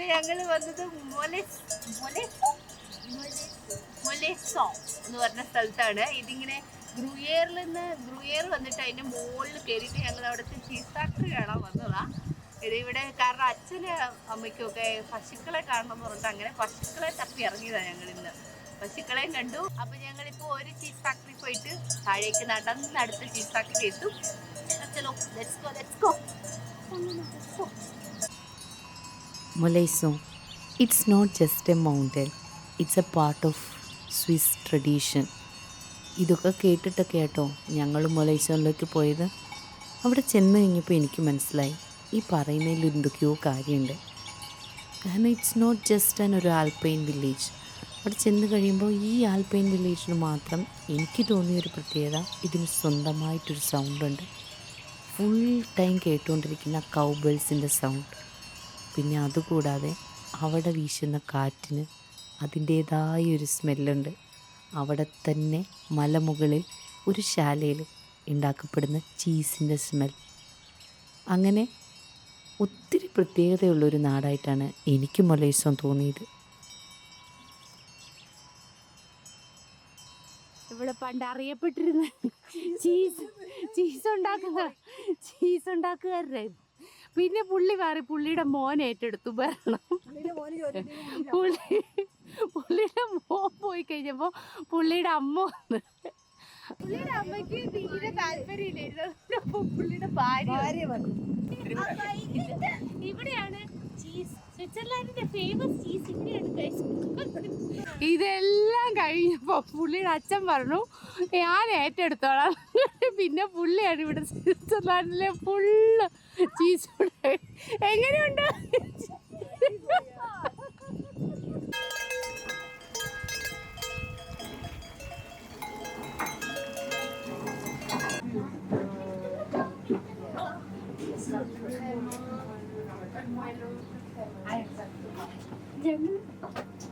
ഞങ്ങൾ വന്നത് മൊലെസോ എന്ന് പറഞ്ഞ സ്ഥലത്താണ്. ഇതിങ്ങനെ ഗ്രൂയേർ വന്നിട്ട് അതിന്റെ മുകളിൽ കയറിയിട്ട് ഞങ്ങൾ അവിടുത്തെ ചീസ് ഫാക്ടറി കാണാൻ വന്നതാ. ഇതിവിടെ കാരണം അച്ഛന് അമ്മയ്ക്കൊക്കെ പശുക്കളെ കാണണം എന്ന് പറഞ്ഞിട്ട് അങ്ങനെ പശുക്കളെ തപ്പി ഇറങ്ങിയതാണ് ഞങ്ങൾ ഇന്ന്. പശുക്കളെയും കണ്ടു. അപ്പൊ ഞങ്ങളിപ്പോ ഒരു ചീസ് ഫാക്ടറി പോയിട്ട് താഴേക്ക് നടന്ന് അടുത്ത ചീസ് ഫാക്ടറി എത്തും. Moleisson. It's not just a mountain. It's a part of Swiss tradition. ഇതൊക്കെ കേട്ടിട്ടൊക്കെ കേട്ടോ ഞങ്ങൾ മൊലൈസോണിലേക്ക് പോയത്. അവിടെ ചെന്ന് കഴിഞ്ഞപ്പോൾ എനിക്ക് മനസ്സിലായി ഈ പറയുന്നതിൽ എന്തൊക്കെയോ കാര്യമുണ്ട്. കാരണം ഇറ്റ്സ് നോട്ട് ജസ്റ്റ് ഒരു ആൽപൈൻ വില്ലേജ്. അവിടെ ചെന്ന് കഴിയുമ്പോൾ ഈ ആൽപൈൻ വില്ലേജിന് മാത്രം എനിക്ക് തോന്നിയൊരു പ്രത്യേകത, ഇതിന് സ്വന്തമായിട്ടൊരു സൗണ്ടുണ്ട്. ഫുൾ ടൈം കേട്ടുകൊണ്ടിരിക്കുന്ന കൗബേൾസിൻ്റെ സൗണ്ട്. പിന്നെ അതുകൂടാതെ അവിടെ വീശുന്ന കാറ്റിന് അതിൻ്റേതായൊരു സ്മെല്ലുണ്ട്. അവിടെ തന്നെ മലമുകളിൽ ഒരു ശാലയിൽ ഉണ്ടാക്കപ്പെടുന്ന ചീസിൻ്റെ സ്മെൽ. അങ്ങനെ ഒത്തിരി പ്രത്യേകതയുള്ളൊരു നാടായിട്ടാണ് എനിക്ക് മൊലൈസോൺ തോന്നിയത്. ഇവിടെ പണ്ട് അറിയപ്പെട്ടിരുന്ന ചീസ് ഉണ്ടാക്കുകാരായിരുന്നു. പിന്നെ പുള്ളി മാറി പുള്ളിയുടെ മോൻ ഏറ്റെടുത്തു ഭരണം. പുള്ളിയുടെ മോൻ പോയി കഴിഞ്ഞപ്പോൾ പുള്ളിയുടെ അമ്മ വന്ന്. പുള്ളിയുടെ അമ്മയ്ക്ക് തീരെ താല്പര്യമില്ലായിരുന്നു. പുള്ളിയുടെ ഭാര്യ വന്നു. ഇവിടെയാണ് ചീസ്, സ്വിറ്റ്സർലാൻഡിന്റെ ഫേമസ് ചീസ് ഇവിടെയാണ്. ഇതെല്ലാം കഴിഞ്ഞപ്പോ പുള്ളിയുടെ അച്ഛൻ പറഞ്ഞു ഞാൻ ഏറ്റെടുത്തോളാം. പിന്നെ പുള്ളിയാണ് ഇവിടെ സ്വിറ്റ്സർലാൻഡിലെ ഫുള്ള് ചീസ്. എങ്ങനെയുണ്ട്?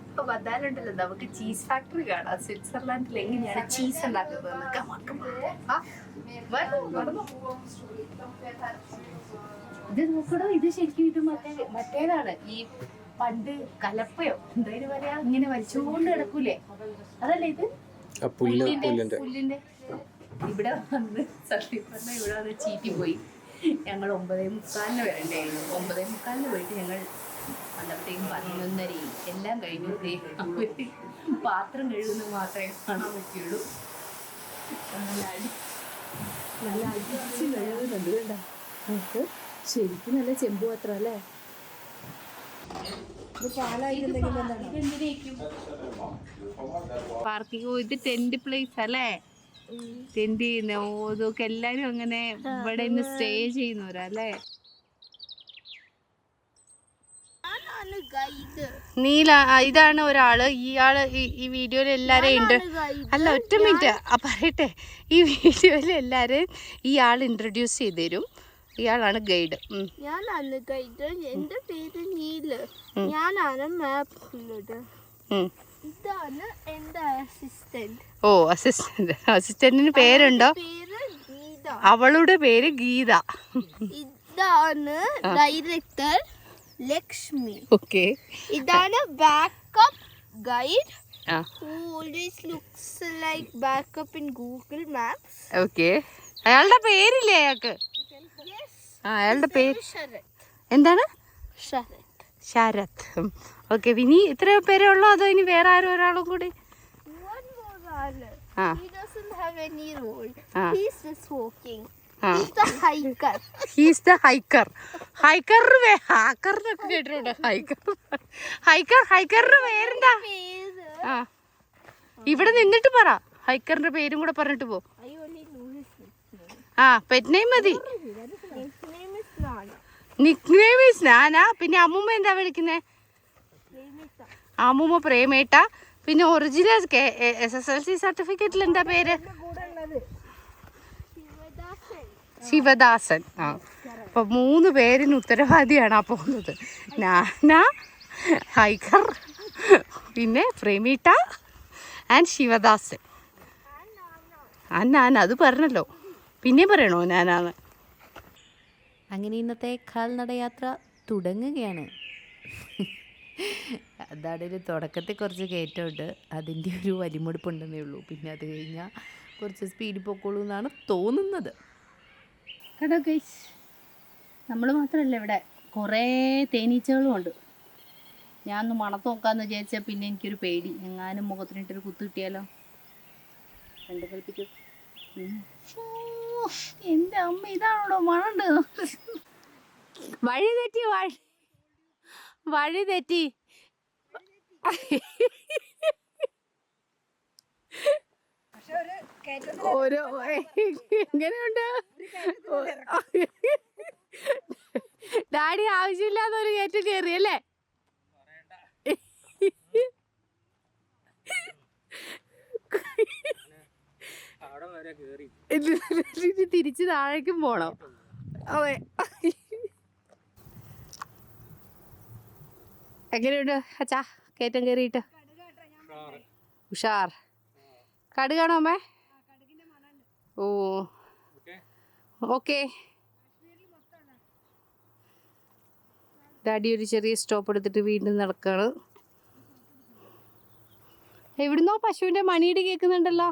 ഇപ്പൊ വന്നാലുണ്ടല്ലോ നമുക്ക് ചീസ് ഫാക്ടറി കാണാം. സ്വിറ്റ്സർലാൻഡിൽ എങ്ങനെയാണ് ചീസ് ഉണ്ടാക്കുന്നത്. ഇത് നോക്കണോ, ഇത് ശരിക്കും ഇത് മറ്റേതാണ്. ഈ പണ്ട് കലപ്പയോ എന്തായാലും പറയാ ഇങ്ങനെ വലിച്ചുകൊണ്ട് കിടക്കൂലേ, അതല്ലേ ഇത് പുല്ലിന്റെ. ഇവിടെ വന്ന് സത്യം പറഞ്ഞാൽ ഇവിടെ വന്ന് ചീറ്റി പോയി. ഞങ്ങൾ 9:45 വരണ്ടായിരുന്നു. 9:45 പോയിട്ട് ഞങ്ങൾ വന്നപ്പോഴത്തേക്കും 11:30 എല്ലാം കഴിഞ്ഞു. അവര് പാത്രം കഴുകുന്നത് മാത്രമേ കാണാൻ പറ്റുള്ളൂ. നല്ല അടിച്ച് കഴുകുന്നുണ്ട് കേട്ടോ. നമുക്ക് ശരിക്കും നല്ല ചെമ്പ് പാത്രം അല്ലേ. പാർക്കിംഗ് ഇത് ടെന്റ് പ്ലേസ് അല്ലേ. ടെന്റ് ചെയ്യുന്ന ഓതൊക്കെ എല്ലാരും അങ്ങനെ ഇവിടെ ഇന്ന് സ്റ്റേ ചെയ്യുന്നവരല്ലേ. നീല ഇതാണ് ഒരാള്. ഇയാള് ഈ വീഡിയോയിൽ എല്ലാരെയും ഉണ്ട്. അല്ല ഒറ്റ മിനിറ്റ് പറയട്ടെ. ഈ വീഡിയോയിൽ എല്ലാരെയും ഈ ആൾ ഇൻട്രൊഡ്യൂസ് ചെയ്ത് തരും. ഇയാളാണ് ഗൈഡ്. ഞാനാണ് ഗൈഡ്. എന്റെ പേര് നീല്. ഞാനാണ് മാപ്പ്. ഇതാണ് എന്റെ അസിസ്റ്റന്റ്. ഓ അസിസ്റ്റന്റിന് പേരുണ്ടോ? അവളുടെ പേര് ഗീത. ഇതാണ് ഡയറക്ടർ ലക്ഷ്മി. ഓക്കെ. ഇതാണ് backup guide. Who always looks like backup in Google Maps. Okay. അയാളുടെ പേരില്ലേ അയാൾക്ക്? അയാളുടെ പേര് എന്താണ്? ശരത്. ഓക്കെ. ഇനി ഇത്ര പേരേ ഉള്ളൂ അതോ ഇനി വേറെ ആരും ഒരാളും കൂടി? He doesn't have any role. He's just walking. He's the hiker. He's the hiker. ഹാക്കറിനൊക്കെ കേട്ടിട്ടുണ്ട്. ഹൈക്കറിന്റെ പേരെന്താ? ഇവിടെ നിന്നിട്ട് പറ. ഹൈക്കറിന്റെ പേരും കൂടെ പറഞ്ഞിട്ട് പോ. പെറ്റ് നെയിം മതി. നിക്നെയിം ഈസ് നാന. പിന്നെ അമ്മൂമ്മ എന്താ വിളിക്കുന്നേ? അമ്മൂമ്മ പ്രേമേട്ട. പിന്നെ ഒറിജിനൽ SSLC സർട്ടിഫിക്കറ്റിൽ എന്താ പേര്? ശിവദാസൻ. അപ്പൊ 3 പേരിന് ഉത്തരവാദിയാണ് ആ പോകുന്നത്. നാന, ഹൈക്കർ, പിന്നെ പ്രേമീട്ട ആൻഡ് ശിവദാസൻ. നാന അത് പറഞ്ഞല്ലോ, പിന്നെ പറയണോ ഞാനാണ്? അങ്ങനെ ഇന്നത്തെ കാൽനടയാത്ര തുടങ്ങുകയാണ്. അതാണെങ്കിൽ തുടക്കത്തിൽ കുറച്ച് കയറ്റമുണ്ട്, അതിൻ്റെ ഒരു വലിമുടുപ്പുണ്ടെന്നേ ഉള്ളൂ. പിന്നെ അത് കഴിഞ്ഞാൽ കുറച്ച് സ്പീഡിൽ പൊക്കോളൂ എന്നാണ് തോന്നുന്നത്. കേട്ടോ ഗൈസ്, നമ്മൾ മാത്രമല്ല ഇവിടെ കുറേ തേനീച്ചകളും ഉണ്ട്. ഞാൻ ഒന്ന് മണത്ത് നോക്കാമെന്ന് വിചാരിച്ചാൽ പിന്നെ എനിക്കൊരു പേടി, എങ്ങാനും മുഖത്തിനിട്ടൊരു കുത്തു കിട്ടിയാലോ. രണ്ട് കളിപ്പിക്കും. എൻ്റെ അമ്മ, ഇതാണോ മണണ്ട്? വഴി തെറ്റി, വഴി തെറ്റി. ഓരോ എങ്ങനെയുണ്ട് ഡാഡി? ആവശ്യമില്ലാത്തൊരു കയറ്റം കയറിയല്ലേ? തിരിച്ച് താഴേക്കും പോണം. അതെ, എങ്ങനെയുണ്ട് അച്ഛാ കയറ്റം കയറിയിട്ട്? ഉഷാർ. കടുകാണോ അമ്മേ? ഓ ഓക്കെ. ഡാഡി ഒരു ചെറിയ സ്റ്റോപ്പ് എടുത്തിട്ട് വീണ്ടും നടക്കാണ്. എവിടുന്നോ പശുവിന്റെ മണിയിടി കേൾക്കുന്നുണ്ടല്ലോ.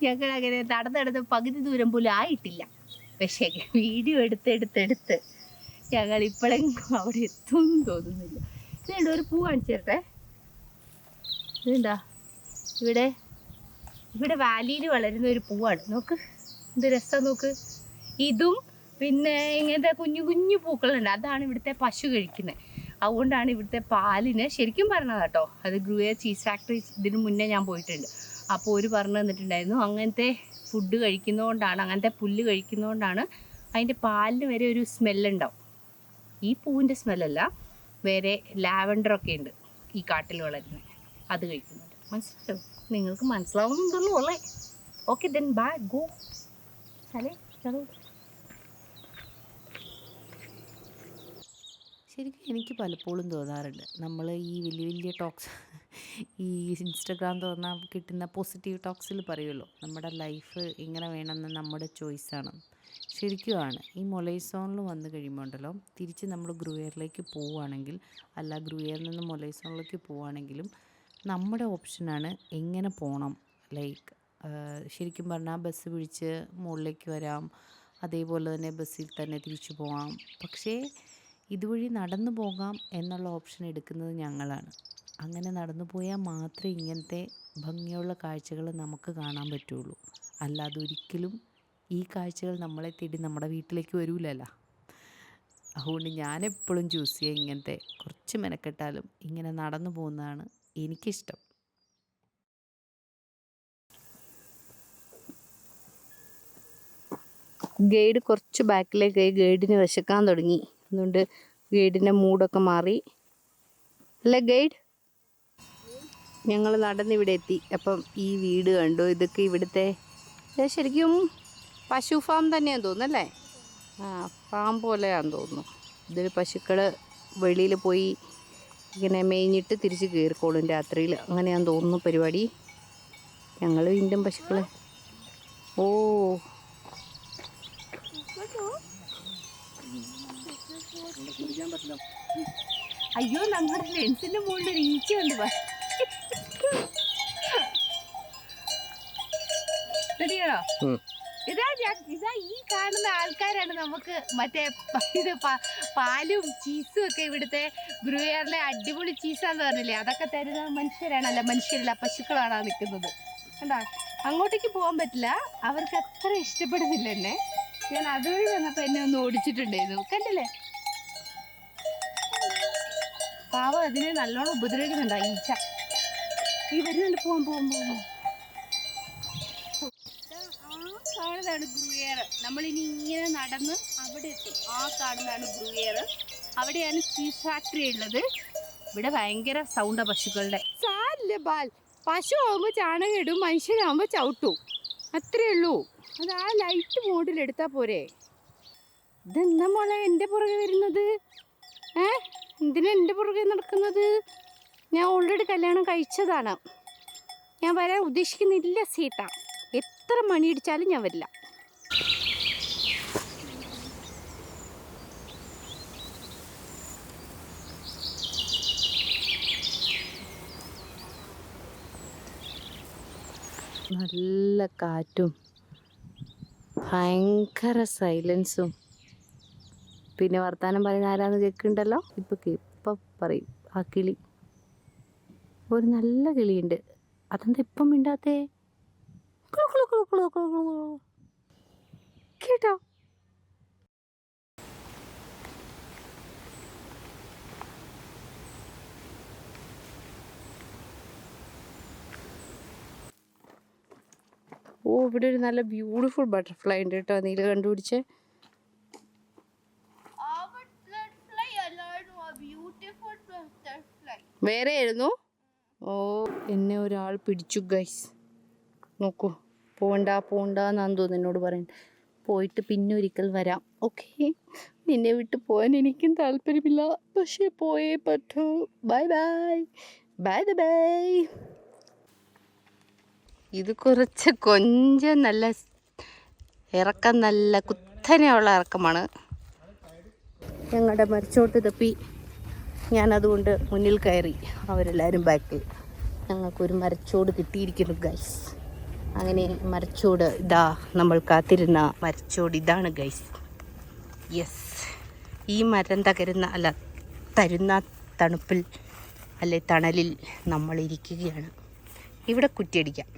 ഞങ്ങൾ അങ്ങനെ നടന്നെടുത്ത് പകുതി ദൂരം പോലും ആയിട്ടില്ല. പക്ഷേ വീഡിയോ എടുത്ത് ഞങ്ങൾ ഇപ്പോഴെങ്കിലും അവിടെ എത്തും തോന്നുന്നില്ല. ഇതുണ്ട്, ഒരു പൂ കാണിച്ചു തരട്ടെ. ഇതുണ്ടാ, ഇവിടെ വാലിയിൽ വളരുന്ന ഒരു പൂവാണ്. നോക്ക് എന്ത് രസം നോക്ക്. ഇതും പിന്നെ ഇങ്ങനത്തെ കുഞ്ഞു കുഞ്ഞു പൂക്കളുണ്ട്. അതാണ് ഇവിടുത്തെ പശു കഴിക്കുന്നത്. അതുകൊണ്ടാണ് ഇവിടുത്തെ പാലിന് ശരിക്കും പറഞ്ഞത് കേട്ടോ. അത് ഗ്രൂയർ ചീസ് ഫാക്ടറി ഇതിന് മുന്നേ ഞാൻ പോയിട്ടുണ്ട്. അപ്പോൾ ഒരു പറഞ്ഞു തന്നിട്ടുണ്ടായിരുന്നു, അങ്ങനത്തെ ഫുഡ് കഴിക്കുന്നതുകൊണ്ടാണ്, അങ്ങനത്തെ പുല്ല് കഴിക്കുന്നതുകൊണ്ടാണ് അതിൻ്റെ പാലിന് വരെ ഒരു സ്മെല്ലുണ്ടാവും. ഈ പൂവിൻ്റെ സ്മെല്ലല്ല, വേറെ ലാവൻഡറൊക്കെ ഉണ്ട് ഈ കാട്ടിൽ വളരുന്നത്, അത് കഴിക്കുന്നുണ്ട്. മനസ്സിലായോ? നിങ്ങൾക്ക് മനസ്സിലാവുന്നുണ്ടല്ലോ അല്ലേ? Okay then bye, go. ചലേ ചലോ. ശരിക്കും എനിക്ക് പലപ്പോഴും തോന്നാറുണ്ട്, നമ്മൾ ഈ വലിയ വലിയ ടോക്സ്, ഈ ഇൻസ്റ്റഗ്രാം തുറന്നാൽ കിട്ടുന്ന പോസിറ്റീവ് ടോക്സിൽ പറയുമല്ലോ നമ്മുടെ ലൈഫ് ഇങ്ങനെ വേണമെന്ന്, നമ്മുടെ ചോയ്സാണ്. ശരിക്കുമാണ്. ഈ മൊലൈസോണിൽ വന്നു കഴിയുമ്പോൾ ഉണ്ടല്ലോ, തിരിച്ച് നമ്മൾ ഗ്രൂയറിലേക്ക് പോവുകയാണെങ്കിൽ, അല്ല ഗ്രൂയറിൽ നിന്ന് മൊലൈസോണിലേക്ക് പോവുകയാണെങ്കിലും നമ്മുടെ ഓപ്ഷനാണ് എങ്ങനെ പോകണം. ലൈക്ക് ശരിക്കും പറഞ്ഞാൽ ബസ് പിടിച്ച് മുകളിലേക്ക് വരാം, അതേപോലെ തന്നെ ബസ്സിൽ തന്നെ തിരിച്ചു പോകാം. പക്ഷേ ഇതുവഴി നടന്നു പോകാം എന്നുള്ള ഓപ്ഷൻ എടുക്കുന്നത് ഞങ്ങളാണ്. അങ്ങനെ നടന്നു പോയാൽ മാത്രമേ ഇങ്ങനത്തെ ഭംഗിയുള്ള കാഴ്ചകൾ നമുക്ക് കാണാൻ പറ്റുള്ളൂ. അല്ലാതെ ഒരിക്കലും ഈ കാഴ്ചകൾ നമ്മളെ തേടി നമ്മുടെ വീട്ടിലേക്ക് വരില്ലല്ലോ. അതുകൊണ്ട് ഞാനെപ്പോഴും ചൂസ് ചെയ്യുക ഇങ്ങനത്തെ കുറച്ച് മെനക്കെട്ടാലും ഇങ്ങനെ നടന്നു പോകുന്നതാണ് എനിക്കിഷ്ടം. ഗൈഡ് കുറച്ച് ബാക്കിലേക്ക് ഗൈഡിന് വിശക്കാൻ തുടങ്ങി. അതുകൊണ്ട് ഗൈഡിൻ്റെ മൂഡൊക്കെ മാറി അല്ലേ ഗൈഡ്? ഞങ്ങൾ നടന്നിവിടെ എത്തി. അപ്പം ഈ വീട് കണ്ടു. ഇതൊക്കെ ഇവിടുത്തെ ശരിക്കും പശു ഫാം തന്നെയാണെന്ന് തോന്നുന്നല്ലേ? ഫാം പോലെയാണെന്ന് തോന്നുന്നു. ഇതൊരു പശുക്കൾ വെളിയിൽ പോയി ഇങ്ങനെ മേഞ്ഞിട്ട് തിരിച്ച് കയറിക്കോളും രാത്രിയിൽ, അങ്ങനെയാണെന്ന് തോന്നുന്നു പരിപാടി. ഞങ്ങൾ വീണ്ടും പശുക്കളെ അയ്യോ, നമ്മുടെ ഫ്രണ്ട്സിന്റെ മുകളിൽ ഒരു ഈച്ചയുണ്ട്. ശരിയാണോ? ഇതാ ഈ കാണുന്ന ആൾക്കാരാണ് നമുക്ക് മറ്റേ ഇത് പാലും ചീസും ഒക്കെ ഇവിടുത്തെ ഗ്രൂയറിലെ അടിപൊളി ചീസാന്ന് പറഞ്ഞില്ലേ, അതൊക്കെ തരുന്ന മനുഷ്യരാണല്ല, മനുഷ്യരല്ല പശുക്കളാണ് നിൽക്കുന്നത്. കണ്ടാ, അങ്ങോട്ടേക്ക് പോകാൻ പറ്റില്ല, അവർക്ക് അത്ര ഇഷ്ടപ്പെടുന്നില്ല എന്നെ. ഞാൻ അതുവഴി വന്നപ്പോൾ എന്നെ ഒന്ന് ഓടിച്ചിട്ടുണ്ടായിരുന്നു, കണ്ടില്ലേ? പാവം അതിനെ നല്ലോണം ഉപദ്രവിക്കുന്നുണ്ടോ ഈച്ച. ഈ വരുന്നുണ്ട്, പോവാൻ കാണുന്നതാണ് ഗ്രൂയർ. നമ്മളിനി ഇങ്ങനെ നടന്ന് അവിടെ എത്തും. ആ കാണുന്നതാണ് ഗ്രൂയർ. അവിടെയാണ് ചീസ് ഫാക്ടറി ഉള്ളത്. ഇവിടെ ഭയങ്കര സൗണ്ടാണ് പശുക്കളുടെ. സാരില്ല ബാൽ, പശു ആകുമ്പോൾ ചാണകം ഇടും, മനുഷ്യനാകുമ്പോൾ ചവിട്ടും, അത്രേ ഉള്ളൂ. അത് ആ ലൈറ്റ് മോഡിൽ എടുത്താൽ പോരെ. ഇതെന്താ മോളെ എൻ്റെ പുറകെ വരുന്നത്? എന്തിനാ എൻ്റെ പുറകെ നടക്കുന്നത്? ഞാൻ ഓൾറെഡി കല്യാണം കഴിച്ചതാണ്. ഞാൻ വരാൻ ഉദ്ദേശിക്കുന്നില്ല സീത. എത്ര മണിയടിച്ചാലും ഞാൻ വരില്ല. നല്ല കാറ്റും ഭയങ്കര സൈലൻസും. പിന്നെ വർത്താനം പറയുന്ന ആരാന്ന് കേൾക്കുന്നുണ്ടല്ലോ. ഇപ്പം പറയും ആ കിളി. ഒരു നല്ല കിളിയുണ്ട്. അതെന്താ ഇപ്പം മിണ്ടാത്തേ? കേട്ടോ? ഓ, ഇവിടെ ഒരു നല്ല ബ്യൂട്ടിഫുൾ ബട്ടർഫ്ലൈ ഉണ്ട് കേട്ടോ. നീല കണ്ടുപിടിച്ചേ. വേറെ ആയിരുന്നു. ഓ, എന്നെ ഒരാൾ പിടിച്ചു ഗൈസ്. നോക്കൂ, പോണ്ടാന്നാന്ന് തോന്നുന്നു എന്നോട് പറയുന്നത്. പോയിട്ട് പിന്നെ ഒരിക്കൽ വരാം. ഓക്കെ, നിന്നെ വിട്ട് പോകാൻ എനിക്കും താല്പര്യമില്ല, പക്ഷേ പോയേ പറ്റൂ. Bye bye bye bye. ഇത് കൊഞ്ചം നല്ല ഇറക്കം, നല്ല കുത്തനെയുള്ള ഇറക്കമാണ്. ഞങ്ങളുടെ മരച്ചോട്ട് തപ്പി ഞാനതുകൊണ്ട് മുന്നിൽ കയറി, അവരെല്ലാവരും ബാക്കിൽ. ഞങ്ങൾക്കൊരു മരച്ചോട് കിട്ടിയിരിക്കുന്നു ഗൈസ്. അങ്ങനെ മരച്ചോട് ഇതാ, നമ്മൾ കാത്തിരുന്ന മരച്ചോട് ഇതാണ് ഗൈസ്. യെസ്, ഈ മരം തരുന്ന തണുപ്പിൽ അല്ലെ തണലിൽ നമ്മൾ ഇരിക്കുകയാണ്. ഇവിടെ കുറ്റിയടിക്കാം.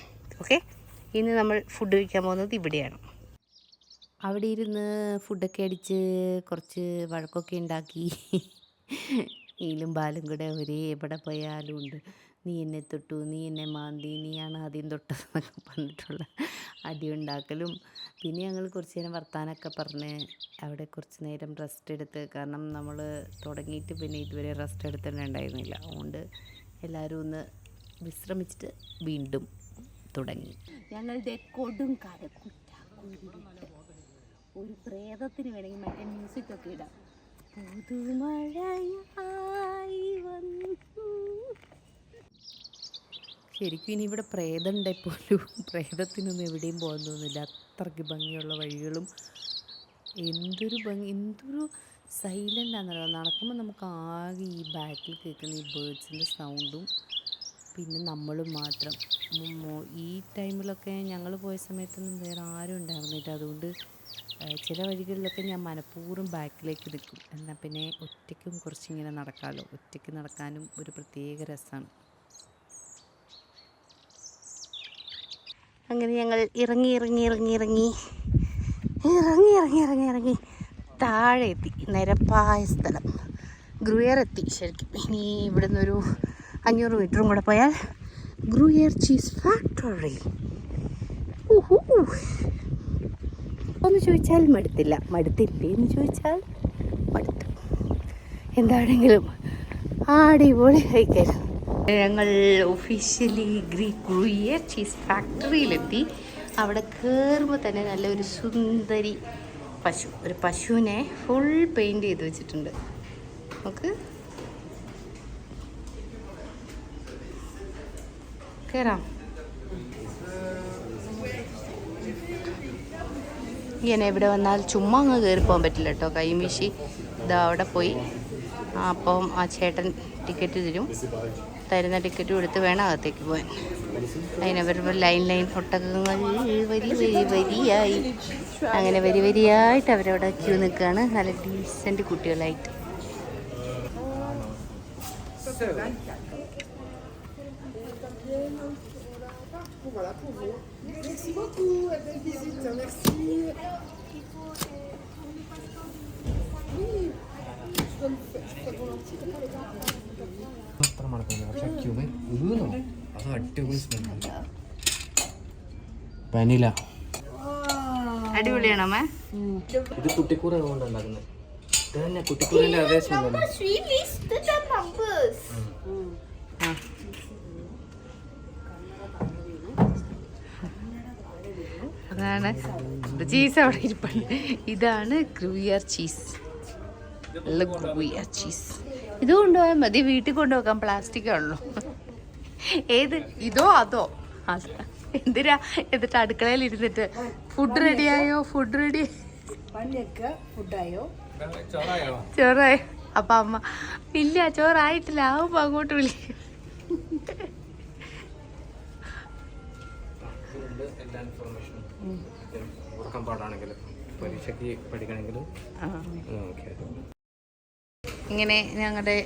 ഓക്കെ, ഇന്ന് നമ്മൾ ഫുഡ് കഴിക്കാൻ പോകുന്നത് ഇവിടെയാണ്. അവിടെ ഇരുന്ന് ഫുഡൊക്കെ അടിച്ച് കുറച്ച് വഴക്കൊക്കെ ഉണ്ടാക്കി. ഈലും ബാലും കൂടെ ഒരേ എവിടെ പോയാലും ഉണ്ട്. നീ എന്നെ തൊട്ടു, നീ എന്നെ മാന്തി, നീയാണ് ആദ്യം തൊട്ടതെന്നൊക്കെ പറഞ്ഞിട്ടുള്ള അടിയുണ്ടാക്കലും. പിന്നെ ഞങ്ങൾ കുറച്ച് നേരം വർത്താനമൊക്കെ പറഞ്ഞ് അവിടെ കുറച്ച് നേരം റെസ്റ്റ് എടുത്ത്. കാരണം നമ്മൾ തുടങ്ങിയിട്ട് പിന്നെ ഇതുവരെ റെസ്റ്റ് എടുത്തിട്ടുണ്ടായിരുന്നില്ല. അതുകൊണ്ട് എല്ലാവരും ഒന്ന് വിശ്രമിച്ചിട്ട് വീണ്ടും തുടങ്ങി. ഞങ്ങളുടെ കൊടുങ്കാല ഒരു പ്രേതത്തിന് വേണമെങ്കിൽ മറ്റേ മ്യൂസിക്കൊക്കെ ഇടാം. പുതുമഴയായി വന്നു. ശരിക്കും ഇനി ഇവിടെ പ്രേതം ഉണ്ടെപ്പോലും പ്രേതത്തിനൊന്നും എവിടെയും പോകാൻ തോന്നുന്നില്ല. അത്രയ്ക്ക് ഭംഗിയുള്ള വഴികളും എന്തൊരു സൈലൻ്റ് ആണെന്നല്ലോ. നടക്കുമ്പോൾ നമുക്ക് ആകെ ഈ ബാക്കിൽ കേൾക്കുന്ന ഈ ബേർഡ്സിൻ്റെ സൗണ്ടും പിന്നെ നമ്മളും മാത്രം. ഈ ടൈമിലൊക്കെ ഞങ്ങൾ പോയ സമയത്തൊന്നും വേറെ ആരും ഉണ്ടായിരുന്നില്ല. അതുകൊണ്ട് ചില വഴികളിലൊക്കെ ഞാൻ മനഃപൂർവ്വം ബാക്കിലേക്ക് നിൽക്കും. എന്നാൽ പിന്നെ ഒറ്റയ്ക്കും കുറച്ചിങ്ങനെ നടക്കാമല്ലോ. ഒറ്റയ്ക്ക് നടക്കാനും ഒരു പ്രത്യേക രസമാണ്. അങ്ങനെ ഞങ്ങൾ ഇറങ്ങി താഴെ എത്തി. നിരപ്പായ സ്ഥലം ഗ്രൂയർ എത്തി. ശരിക്കും ഇനി ഇവിടെ നിന്നൊരു 500 മീറ്ററും കൂടെ പോയാൽ ഗ്രൂയർ ചീസ് ഫാക്ടറി. ഒന്ന് ചോദിച്ചാൽ മടുത്തില്ല, മടുത്തില്ലേ എന്ന് ചോദിച്ചാൽ മടുത്തു. എന്താണെങ്കിലും അടിപൊളി കഴിക്കാൻ. ഞങ്ങൾ ഒഫീഷ്യലി ഗ്രൂയർ ചീസ് ഫാക്ടറിയിലെത്തി. അവിടെ കയറുമ്പോൾ തന്നെ നല്ലൊരു സുന്ദരി ഒരു പശുവിനെ ഫുൾ പെയിൻറ് ചെയ്ത് വെച്ചിട്ടുണ്ട്. നമുക്ക് കയറാം. ഇങ്ങനെ ഇവിടെ വന്നാൽ ചുമ്മാ അങ്ങ് കയറിപ്പോകാൻ പറ്റില്ല കേട്ടോ. കൈയും വീശി ഇതാ അവിടെ പോയി. അപ്പം ആ ചേട്ടൻ ടിക്കറ്റ് തരുന്ന ടിക്കറ്റും എടുത്ത് വേണം അകത്തേക്ക് പോകാൻ. അതിനവർ ലൈൻ ഒട്ടകങ്ങൾ വരിയായി അങ്ങനെ വരിയായിട്ട് അവരവിടെ ക്യൂ നിൽക്കുകയാണ്. നല്ല ഡീസൻറ്റ് കുട്ടികളായിട്ട്. അടിപൊളിയാണോ അമ്മ? ഇത് കുട്ടിക്കൂറ കൊണ്ടുണ്ടാക്കുന്നത്. ഇതന്നെ കുട്ടിക്കൂറിന്റെ അതേ സ്മെല്ല്. അതാണ് ഇരിപ്പുണ്ട്, ചീസ് അവിടെ ഇരിപ്പുണ്ട്. ഇതാണ് ഗ്രൂയർ ചീസ്, നല്ല ഗ്രൂയർ ചീസ്. ഇത് കൊണ്ടുപോയാൽ മതി, വീട്ടിൽ കൊണ്ടുപോകാൻ. പ്ലാസ്റ്റിക് ആണല്ലോ. ഏത്, ഇതോ അതോ? അത എന്തിനാ? എന്നിട്ട് അടുക്കളയിൽ ഇരുന്നിട്ട് ഫുഡ് റെഡിയായോ, ഫുഡ് റെഡി, ചോറായോ? അപ്പൊ അമ്മ ഇല്ല ചോറായിട്ടില്ല, ആവുമ്പോ അങ്ങോട്ട് വിളിക്കും. എല്ലാ ഇൻഫർമേഷനും ഉറക്കം പാടാണെങ്കിലും പരീക്ഷയ്ക്ക് പഠിക്കണമെങ്കിലും ഇങ്ങനെ ഞങ്ങളുടെ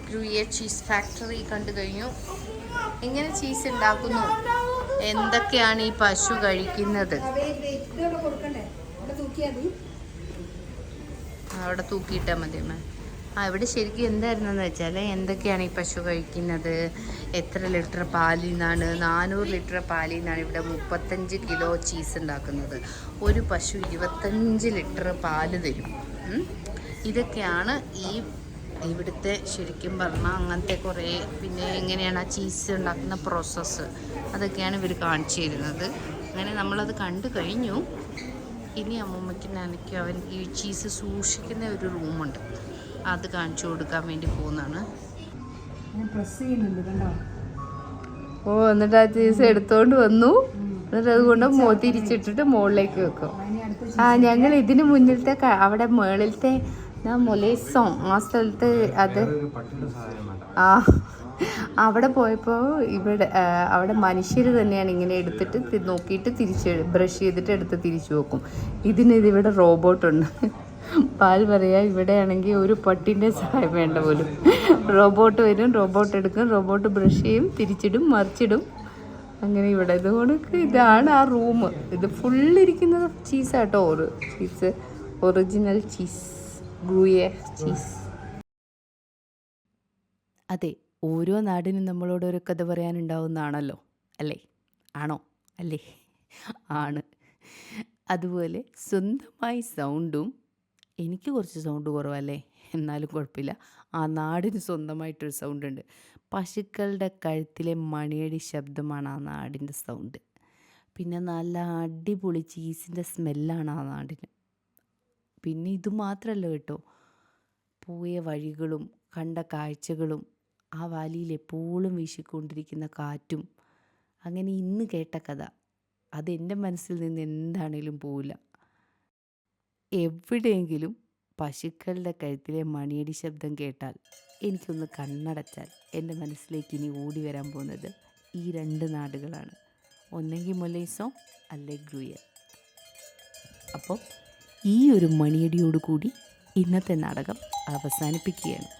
ഗ്രൂയർ ചീസ് ഫാക്ടറി കണ്ടു കഴിഞ്ഞു. എങ്ങനെ ചീസ് ഉണ്ടാക്കുന്നു, എന്തൊക്കെയാണ് ഈ പശു കഴിക്കുന്നത്, അവിടെ തൂക്കിയിട്ടാൽ മതി അമ്മ. ഇവിടെ ശരിക്കും എന്തായിരുന്നെന്ന് വെച്ചാൽ, എന്തൊക്കെയാണ് ഈ പശു കഴിക്കുന്നത്, എത്ര ലിറ്റർ പാലിൽ നിന്നാണ്, 400 ലിറ്റർ പാലിൽ നിന്നാണ് ഇവിടെ 35 കിലോ ചീസ് ഉണ്ടാക്കുന്നത്. ഒരു പശു 25 ലിറ്റർ പാല് തരും. ഇതൊക്കെയാണ് ഇവിടുത്തെ ശരിക്കും പറഞ്ഞാൽ അങ്ങനത്തെ കുറേ, പിന്നെ എങ്ങനെയാണ് ആ ചീസ് ഉണ്ടാക്കുന്ന പ്രോസസ്സ്, അതൊക്കെയാണ് ഇവർ കാണിച്ചു തരുന്നത്. അങ്ങനെ നമ്മളത് കണ്ടു കഴിഞ്ഞു. ഇനി അമ്മൂമ്മയ്ക്ക് നനയ്ക്കും അവൻ ഈ ചീസ് സൂക്ഷിക്കുന്ന ഒരു റൂമുണ്ട്, അത് കാണിച്ചു കൊടുക്കാൻ വേണ്ടി പോകുന്നതാണ്. ഓ, എന്നിട്ട് ആ ചീസ് എടുത്തോണ്ട് വന്നു. എന്നിട്ട് അതുകൊണ്ട് തിരിച്ചിട്ടിട്ട് മുകളിലേക്ക് വെക്കും. ഞങ്ങൾ ഇതിന് മുന്നിലത്തെ അവിടെ മുകളിലത്തെ മൊലേസോ ആ സ്ഥലത്ത് അത് അവിടെ പോയപ്പോൾ അവിടെ മനുഷ്യർ തന്നെയാണ് ഇങ്ങനെ എടുത്തിട്ട് നോക്കിയിട്ട് തിരിച്ച് ബ്രഷ് ചെയ്തിട്ട് എടുത്ത് തിരിച്ചു വെക്കും. ഇതിവിടെ റോബോട്ടുണ്ട്. പാൽ പറയാ, ഇവിടെയാണെങ്കിൽ ഒരു പട്ടിൻ്റെ സഹായം വേണ്ട പോലും. റോബോട്ട് വരും, റോബോട്ട് എടുക്കും, റോബോട്ട് ബ്രഷ് ചെയ്യും, തിരിച്ചിടും, മറിച്ചിടും. അങ്ങനെ ഇവിടെ ഇതുകൊണ്ട് ഇതാണ് ആ റൂം. ഇത് ഫുള്ളിരിക്കുന്നത് ചീസാട്ടോ, ചീസ്, ഒറിജിനൽ ചീസ്, ഗ്രൂയർ ചീസ്. അതെ, ഓരോ നാടിനും നമ്മളോട് ഒരു കഥ പറയാനുണ്ടാവുന്നതാണല്ലോ, അല്ലേ? ആണോ? അല്ലേ? ആണ്. അതുപോലെ സ്വന്തമായി സൗണ്ടും, എനിക്ക് കുറച്ച് സൗണ്ട് കുറവല്ലേ, എന്നാലും കുഴപ്പമില്ല. ആ നാടിന് സ്വന്തമായിട്ടൊരു സൗണ്ടുണ്ട്. പശുക്കളുടെ കഴുത്തിലെ മണിയടി ശബ്ദമാണ് ആ നാടിൻ്റെ സൗണ്ട്. പിന്നെ നല്ല അടിപൊളി ചീസിൻ്റെ സ്മെല്ലാണ് ആ നാടിന്. പിന്നെ ഇത് മാത്രമല്ല കേട്ടോ, പോയ വഴികളും കണ്ട കാഴ്ചകളും, ആ വാലിയിൽ എപ്പോഴും വീശിക്കൊണ്ടിരിക്കുന്ന കാറ്റും, അങ്ങനെ ഇന്ന് കേട്ട കഥ അതെൻ്റെ മനസ്സിൽ നിന്ന് എന്താണേലും പോവില്ല. എവിടെയെങ്കിലും പശുക്കളുടെ കഴുത്തിലെ മണിയടി ശബ്ദം കേട്ടാൽ, എനിക്കൊന്ന് കണ്ണടച്ചാൽ എൻ്റെ മനസ്സിലേക്ക് ഇനി ഓടി വരാൻ പോകുന്നത് ഈ 2 നാടുകളാണ്, ഒന്നെങ്കിൽ മൊലേസോ അല്ലെ ഗ്രൂയർ. അപ്പോൾ ഈ ഒരു മണിയടിയോടുകൂടി ഇന്നത്തെ നാടകം അവസാനിപ്പിക്കുകയാണ്.